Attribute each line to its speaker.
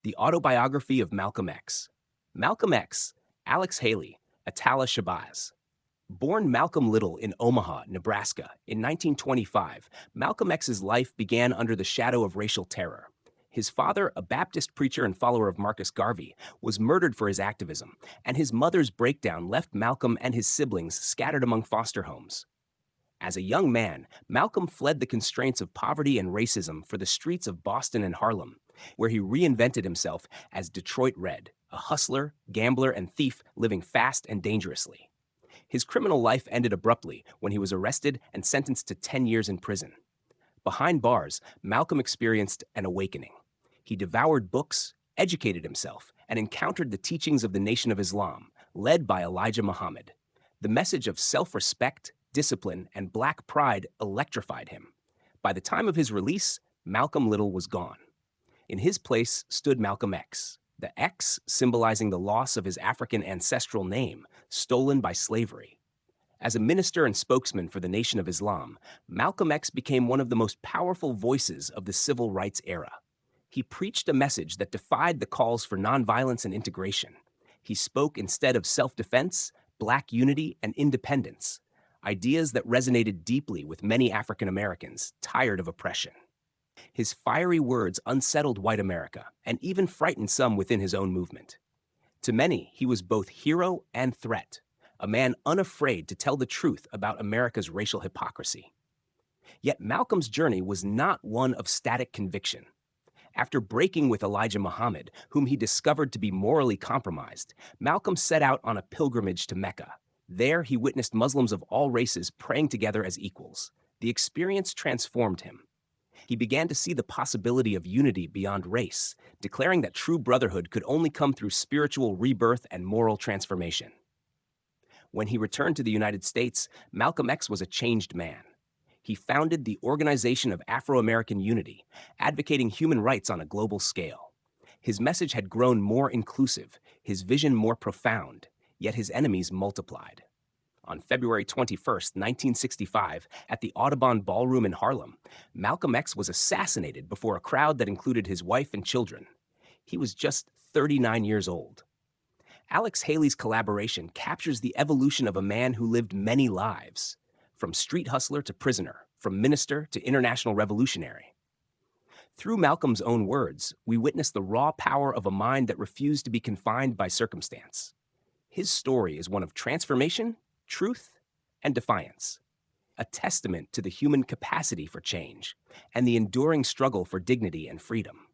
Speaker 1: The Autobiography of Malcolm X. Malcolm X, Alex Haley, Attallah Shabazz. Born Malcolm Little in Omaha, Nebraska, in 1925, Malcolm X's life began under the shadow of racial terror. His father, a Baptist preacher and follower of Marcus Garvey, was murdered for his activism, and his mother's breakdown left Malcolm and his siblings scattered among foster homes. As a young man, Malcolm fled the constraints of poverty and racism for the streets of Boston and Harlem, where he reinvented himself as Detroit Red, a hustler, gambler, and thief living fast and dangerously. His criminal life ended abruptly when he was arrested and sentenced to 10 years in prison. Behind bars, Malcolm experienced an awakening. He devoured books, educated himself, and encountered the teachings of the Nation of Islam, led by Elijah Muhammad. The message of self-respect, discipline, and black pride electrified him. By the time of his release, Malcolm Little was gone. In his place stood Malcolm X, the X symbolizing the loss of his African ancestral name, stolen by slavery. As a minister and spokesman for the Nation of Islam, Malcolm X became one of the most powerful voices of the civil rights era. He preached a message that defied the calls for nonviolence and integration. He spoke instead of self-defense, black unity, and independence, ideas that resonated deeply with many African Americans tired of oppression. His fiery words unsettled white America and even frightened some within his own movement. To many, he was both hero and threat, a man unafraid to tell the truth about America's racial hypocrisy. Yet Malcolm's journey was not one of static conviction. After breaking with Elijah Muhammad, whom he discovered to be morally compromised, Malcolm set out on a pilgrimage to Mecca. There, he witnessed Muslims of all races praying together as equals. The experience transformed him. He began to see the possibility of unity beyond race, declaring that true brotherhood could only come through spiritual rebirth and moral transformation. When he returned to the United States, Malcolm X was a changed man. He founded the Organization of Afro-American Unity, advocating human rights on a global scale. His message had grown more inclusive, his vision more profound, yet his enemies multiplied. On February 21, 1965, at the Audubon Ballroom in Harlem, Malcolm X was assassinated before a crowd that included his wife and children. He was just 39 years old. Alex Haley's collaboration captures the evolution of a man who lived many lives, from street hustler to prisoner, from minister to international revolutionary. Through Malcolm's own words, we witness the raw power of a mind that refused to be confined by circumstance. His story is one of transformation, truth, and defiance, a testament to the human capacity for change and the enduring struggle for dignity and freedom.